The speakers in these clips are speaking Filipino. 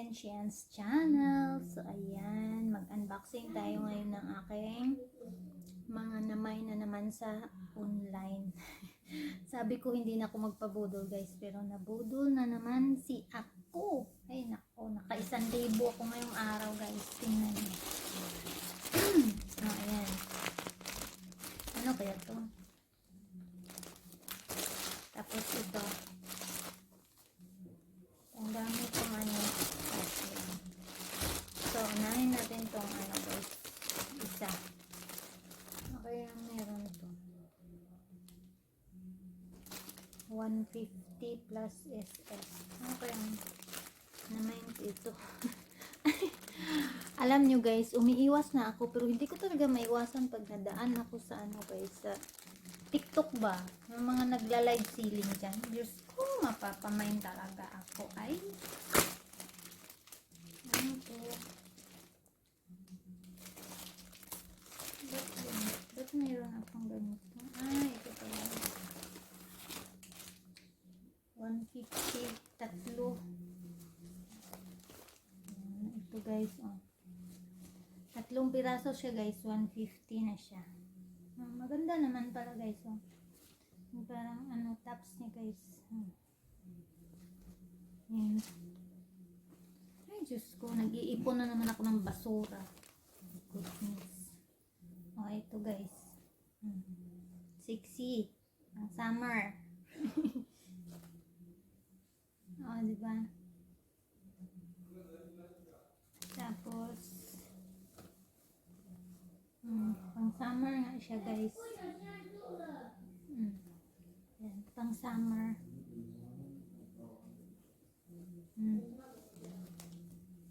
Genshian's channel. So, ayan. Mag-unboxing tayo ngayon ng aking mga namay na naman sa online. Sabi ko hindi na ako magpabudol guys, pero nabudol na naman si ako. Ay nako, naka-1,000 ako ngayong araw guys. Tingnan niyo. Ayan. Ano kaya to? Tapos ito. Ang dami itong ano. So, unahin natin itong ano guys. Isa. Okay, meron ito. 150 plus SS. Ano kaya naman ito? Alam nyo guys, umiiwas na ako pero hindi ko talaga maiwasan pag nadaan ako sa ano guys, sa TikTok ba? Yung mga nagla-live ceiling dyan. Diyos ko, mapapamain talaga ako. Ay, ano to? Ba't mayroon akong ganito? Ay, ito pala. 150, tatlo. Ito guys, oh. Tatlong piraso siya guys, 150 na siya. Maganda naman pala guys, oh. Yung parang ano, tops niya guys. Yan. Ay, Diyos ko, nag-iipon na naman ako ng basura. Goodness. Oh, ito guys. Sexy. Ang summer. Oh, diba? Tapos, pang summer nga siya guys. Yan, pang summer.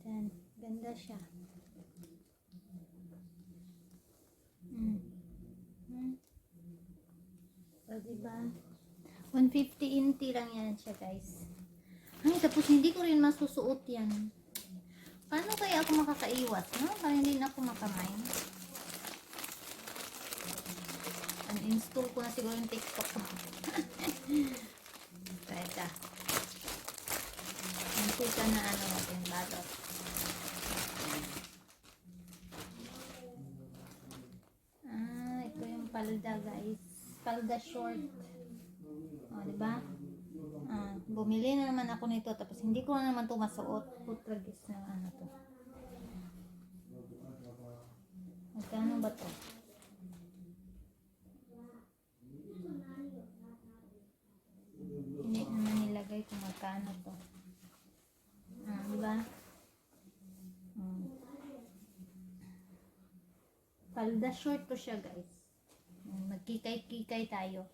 Yan, ganda siya. So, diba? 150 inti lang yan siya guys. Ay, tapos hindi ko rin masusuot yan. Paano kaya ako makakaiwas, no? Para hindi na ako makamain. Uninstall ko na siguro yung TikTok ko. Kaya Unsika na ano natin, batot. Ito yung palda guys. Palda short. O, diba? Bumili na naman ako nito. Tapos hindi ko na naman ito masuot. Putragis na ano to. Magkano ba to? Hindi naman nilagay kung magkano to. Diba? Palda short to siya guys. Magkikay-kikay tayo.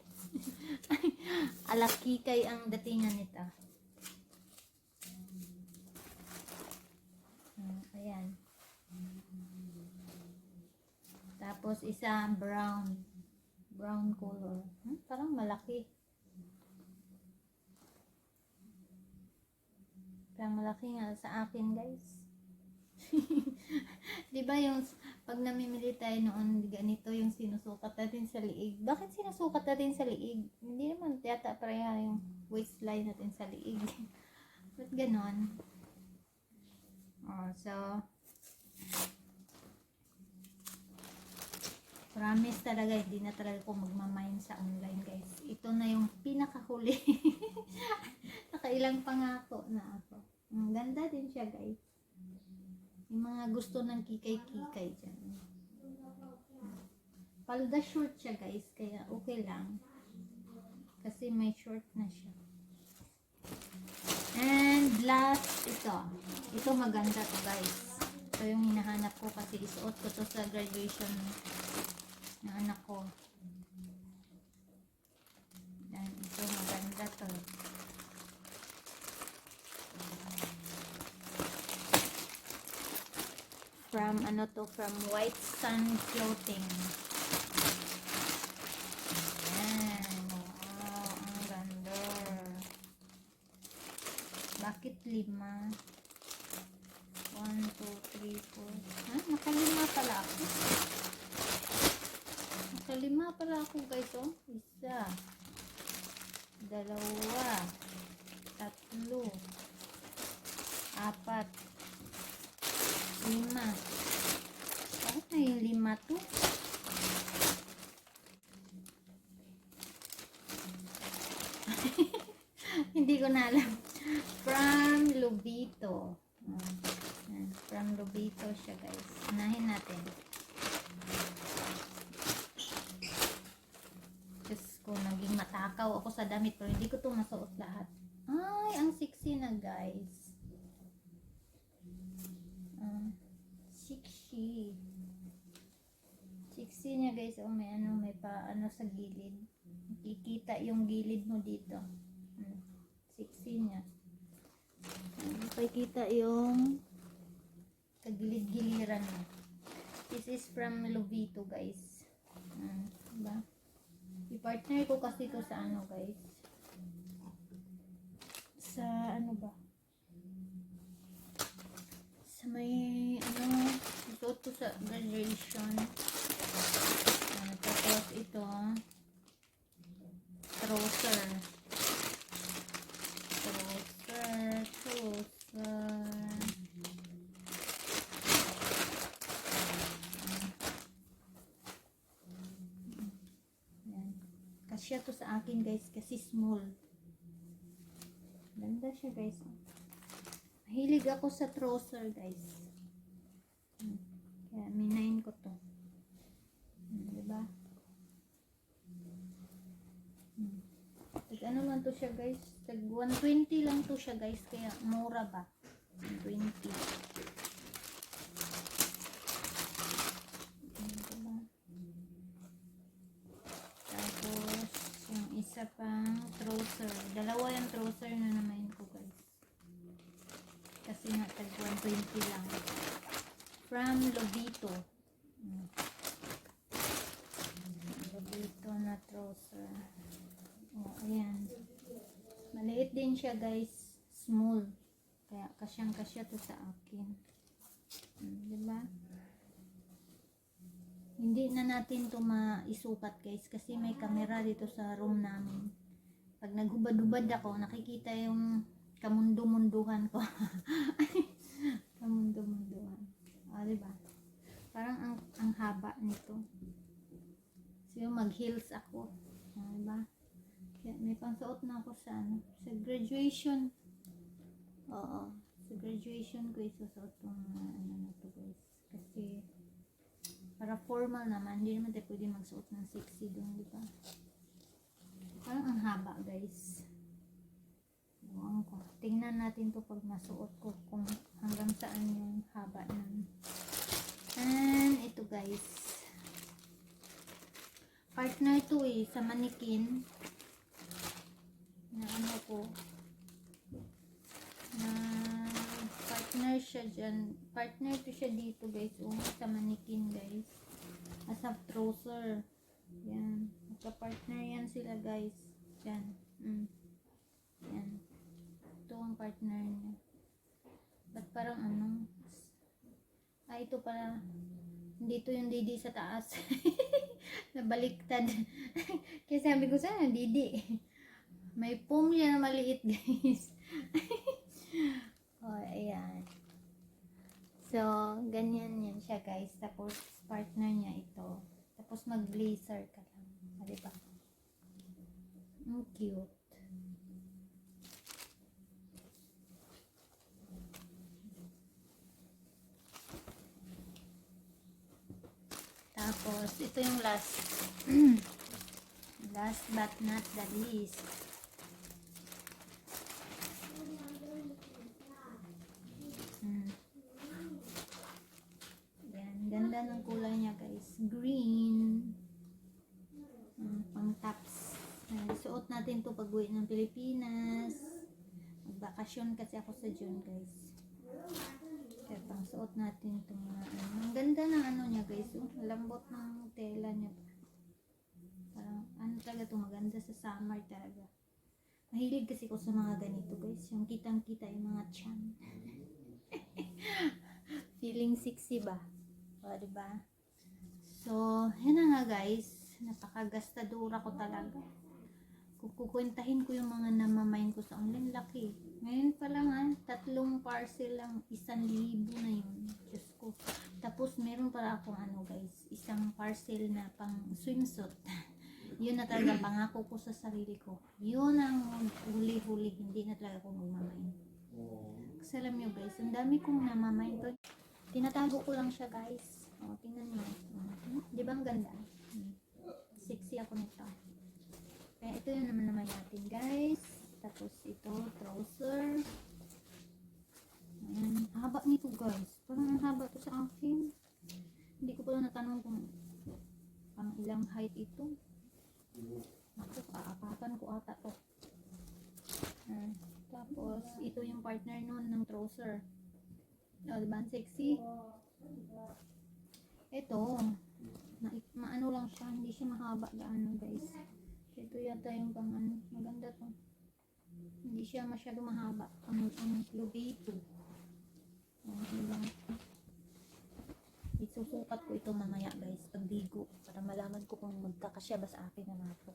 Alakikay ang datingan nito. Ayan. Tapos isa brown. Brown color. Parang malaki. Parang malaki nga sa akin guys. Diba yung pag namimili tayo noon, ganito yung sinusukat natin sa liig. Bakit sinusukat natin sa liig? Hindi naman yata pareha yung waistline natin sa liig. Ba't ganon? So promise talaga, hindi na talaga ako magmamain sa online guys. Ito na yung pinakahuli. Nakailang pangako na ako. Ang ganda din siya guys. Yung mga gusto ng kikay-kikay dyan. Palda short siya guys, kaya okay lang. Kasi may short na siya. And last, ito. Ito maganda to guys. Ito yung hinahanap ko kasi isuot ko to sa graduation ng anak ko. And ito maganda to. From ano to, from White Sun Clothing. Ayan. Wow, ang ganda. Bakit 5? 1, 2, 3, 4. Nakalima pala ako. Nakalima pala ako guys, oh. Isa. 2, 3, 4, 5, na. Bakit na yung 5 to? Hindi ko na alam. From Lobito. From Lobito siya, guys. Unahin natin. Diyos ko, naging matakaw ako sa damit pero hindi ko ito masuot lahat. Ay, ang sexy na, guys. Sexy. Sexy niya, guys. O, may ano, may pa ano sa gilid. Kikita yung gilid mo dito. Sexy niya. Pakikita yung kagilid-giliran mo. This is from Lobito, guys. Diba? I-partner ko kasi ito sa ano, guys. Sa ano ba? Sa may ano, isuot ko sa graduation. Tapos ito, trouser. Kasya to sa akin, guys, kasi small. Ganda siya, guys. Mahilig ako sa trouser, guys. Kaya minayin ko to. Diba? Ano man to siya, guys? Tag 120 lang to siya, guys. Kaya mura ba? 120. Diba? Tapos, yung isa pang trouser. Dalawa yung trouser na naman ko, guys. Kasi nga, tag 120 lang. From Lobito. Lobito na trouser. Oh, ayan. Maliit din siya, guys. Small. Kaya kasyang-kasya to sa akin. Diba? Hindi na natin to maisukat, guys. Kasi may camera dito sa room namin. Pag naghubad-hubad ako, nakikita yung kamundo-munduhan ko. Kamundo-munduhan. O, diba? Parang ang haba nito. So, mag-heels ako. O, diba? Kaya may pangsuot na ako sa ano, sa graduation. Oo. Sa graduation ko isusuot tong ano na to, guys. Kasi para formal naman, hindi naman tayo pwede magsuot ng sexy doon, di ba? Parang ang haba, guys. Ewan ko. Tingnan natin to pag masuot ko kung hanggang saan yung haba nun. And ito, guys. Partner to sa manikin. Na ano ko. Na partner siya dyan. Partner to siya dito, guys. Sa manikin, guys. As a trouser. Yan. Magka-partner yan sila, guys. Yan. Yan. Ito ang partner niya. Ba't parang ano? Ito pala. Hindi to yung didi sa taas. Nabaliktad. Kaya sabi ko sana, didi. May foam yan na maliit, guys. Oh, ayan. So, ganyan yan siya, guys. Tapos, partner niya ito. Tapos, mag-blazer ka lang. Diba? Cute. Tapos, ito yung last. Last but not the least. Yan. Ganda ng kulay niya, guys. Green. Pang tops. Suot natin to pag uwi ng Pilipinas. Magbakasyon kasi ako sa June, guys. Kaya pang suot natin itong mga ano. Ang ganda ng ano niya, guys. Lambot ng tela niya. Parang ano talaga ito, maganda sa summer talaga. Mahilig kasi ko sa mga ganito, guys. Yung kitang-kita yung mga tiyan. Feeling sexy ba? O, diba? So, yan na nga, guys. Napakagastadura ko talaga. Kung kukwentahin ko yung mga namamain ko sa online, laki. Ngayon pa lang 3 parcel lang, 1,000 na yun. Diyos ko. Tapos meron pala akong ano guys, isang parcel na pang swimsuit. Yun na talaga pangako ko sa sarili ko. Yun ang huli-huli, hindi na talaga ako magmamain. Kasi alam nyo guys, ang dami kong namamain to. Tinatago ko lang siya guys. O, tingnan nyo. Di ba ang ganda? Sexy ako nito. Kaya ito yung naman natin guys. Tapos ito, trouser. Ayan, haba nito guys. Parang ang haba to sa akin. Hindi ko pala natanong kung pang ilang height ito. Ako, kaapakan ko ata to. Tapos, ito yung partner nun ng trouser. O, diba? Ang sexy. Ito, maano lang siya. Hindi siya mahaba gaano guys. Ito yata yung pang ano. Maganda to. Hindi siya masyado mahaba. Ang lubito. Diba? Isusukat ko ito mamaya guys. Pagdigo. Para malaman ko kung magkakasya ba sa akin na nato.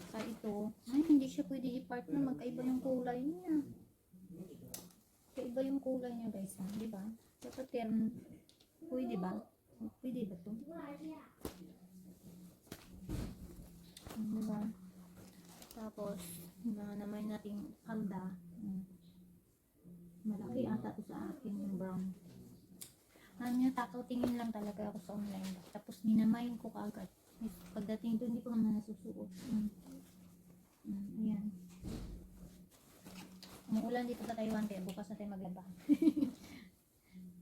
Sa ito, ay hindi siya pwede i-partner. Magkaiba yung kulay niya. Kaiba yung kulay niya guys. Diba? Dapat term. Pwede ba? Pwede ba ito? Diba? Tapos, naman nating halda. Malaki ata ito sa akin yung brown. Alam niya, takaw tingin lang talaga ako sa online. Tapos, minamayin ko kaagad. Pagdating doon, hindi ko naman nasusuot. Ayan. Umuulan dito sa Taiwan, kaya bukas na tayo maglaba.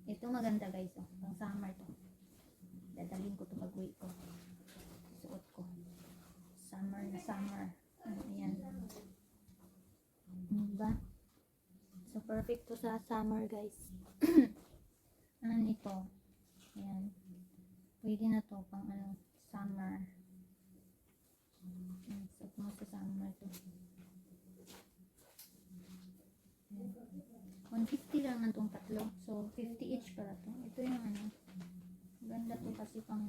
Ito maganda guys. Oh. Pang summer to. Dadalhin ko ito pag-uwi ko. Suot ko. Summer na summer. Ayan. Diba? So, perfect to sa summer guys. Ano ito? Ayan. Pwede na to pang ano, summer. So, mo sa summer to. Ayan. 150 lang na itong tatlo. So, 50 each para to. Ito yung ano. Ganda to kasi pang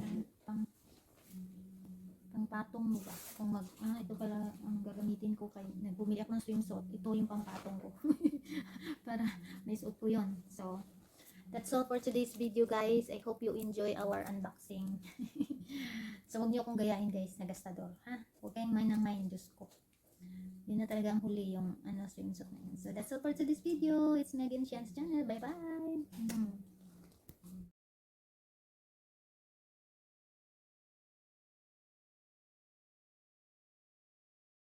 patong mo ba? Kung ito pala ang gagamitin ko kay nagbumili ako ng swimsuit. Ito yung pang patong ko. Para may suot ko yun. So, that's all for today's video guys. I hope you enjoy our unboxing. So, huwag niyo akong gayahin guys na gastador. Ha? Huwag kayong mind ng mind. Diyos ko. Yun na talaga ang huli yung swimsuit na yun. So, that's all for today's video. It's Megan Shan's channel. Bye-bye!